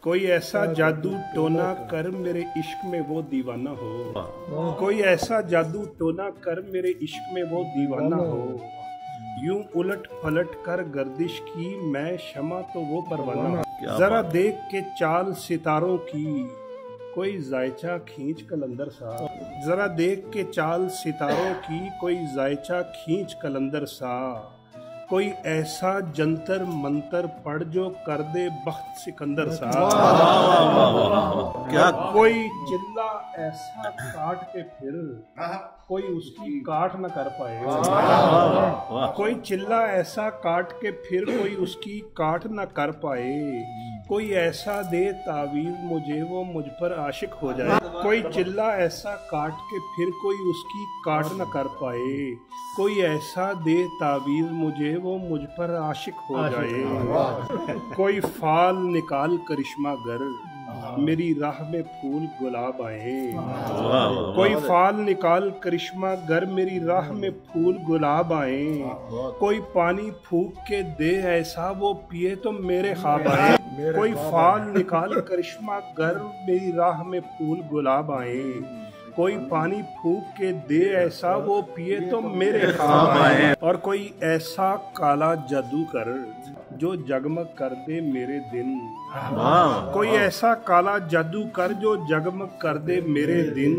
कोई ऐसा जादू टोना कर मेरे इश्क में वो दीवाना हो, कोई ऐसा जादू टोना कर मेरे इश्क में वो दीवाना हो। यूं उलट पलट कर गर्दिश की मैं शमा तो वो परवाना हो। जरा देख के चाल सितारों की कोई जायचा खींच कलंदर सा। जरा देख के चाल सितारों की कोई जायचा खींच कलंदर सा। कोई ऐसा जंतर मंतर पढ़ जो कर दे बख्त सिकंदर सा। क्या कोई चिल्ला ऐसा काट के फिर कोई उसकी काट न कर पाए। कोई चिल्ला ऐसा काट के फिर कोई उसकी काट न कर पाए। कोई ऐसा दे तावीज़ मुझे वो मुझ पर आशिक हो जाए। कोई चिल्ला ऐसा काट के फिर कोई उसकी काट न कर पाए। कोई ऐसा दे तावीज़ मुझे वो मुझ पर आशिक हो जाए। कोई फाल निकाल करिश्मा गर मेरी राह में फूल गुलाब आए। कोई फाल निकाल करिश्मा गर मेरी राह में फूल गुलाब आए। कोई पानी फूक के दे ऐसा वो पिए तो मेरे ख्वाब आए। कोई फाल निकाल करिश्मा गर मेरी राह में फूल गुलाब आए। कोई पानी फूक के दे ऐसा वो पिए तो मेरे ख्वाब आए। और कोई ऐसा काला जादू कर जो जगमग कर दे मेरे दिन। कोई ऐसा काला जादू कर जो जगमग कर दे मेरे दिन।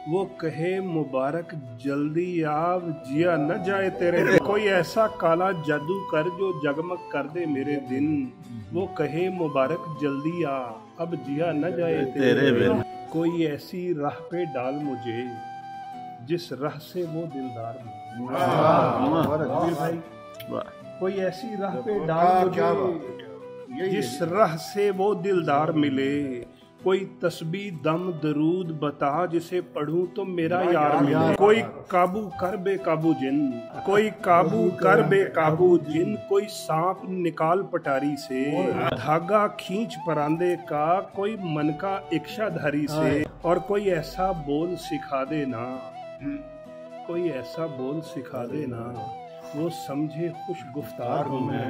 वो कहे मुबारक जल्दी आव जिया न जाए तेरे दिन। कोई ऐसा काला जादू कर जो जगमग कर दे मेरे दिन। वो कहे मुबारक जल्दी आ अब जिया न जाए तेरे दिन। कोई ऐसी राह पे डाल मुझे जिस राह से वो दिलदार भाई। कोई ऐसी राह पे डाल मुझे जिस राह से वो दिलदार मिले। कोई तस्बीह दम दरूद बता जिसे पढ़ूं तो मेरा यार मिले। कोई काबू कर बेकाबू जिन, कोई काबू कर बेकाबू जिन। कोई सांप निकाल पटारी से धागा खींच परांदे का कोई मन का इच्छाधारी से। और कोई ऐसा बोल सिखा देना, कोई ऐसा बोल सिखा देना वो समझे खुश गुफ्तार हूँ मैं।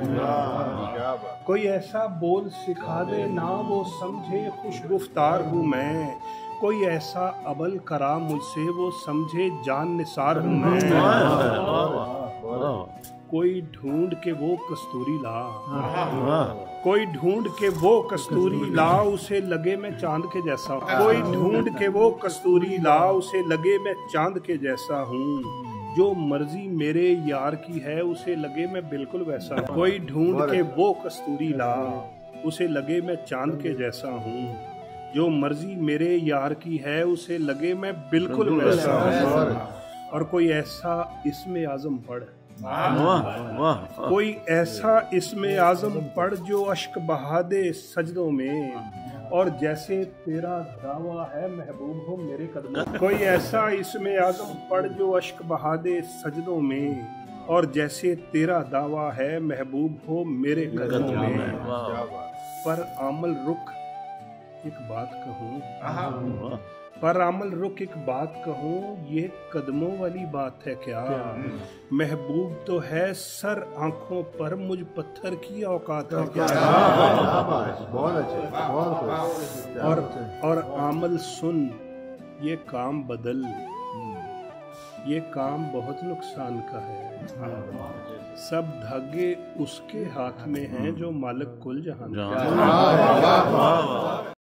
कोई ऐसा बोल सिखा दे ना वो समझे खुश गुफ्तार हूँ मैं। कोई ऐसा अबल करा मुझसे वो समझे जान निसार हूँ मैं। कोई ढूंढ के वो कस्तूरी ला, कोई ढूंढ के वो कस्तूरी ला उसे लगे मैं चांद के जैसा। कोई ढूंढ के वो कस्तूरी ला उसे लगे मैं चांद के जैसा हूँ। जो मर्जी मेरे यार की है उसे लगे मैं बिल्कुल वैसा। कोई ढूंढ के वो कस्तूरी ला उसे लगे मैं चांद के जैसा हूँ। जो मर्जी मेरे यार की है उसे लगे मैं बिल्कुल वैसा। और कोई ऐसा इसमें आजम पढ़, कोई ऐसा इसमें आजम पढ़ जो अश्क बहा दे सजदों में। और जैसे तेरा दावा है महबूब हो मेरे कदमों। कोई ऐसा इसमें आजम पढ़ जो अश्क बहा दे सजदों में। और जैसे तेरा दावा है महबूब हो मेरे कदमों में। पर आमल रुक एक बात कहूँ, पर आमल रुक एक बात कहूँ ये कदमों वाली बात है क्या। महबूब तो है सर आंखों पर मुझ पत्थर की औकात है क्या। और आमल सुन ये काम बदल, ये काम बहुत नुकसान का है। सब धागे उसके हाथ में हैं जो मालिक कुल जहान का।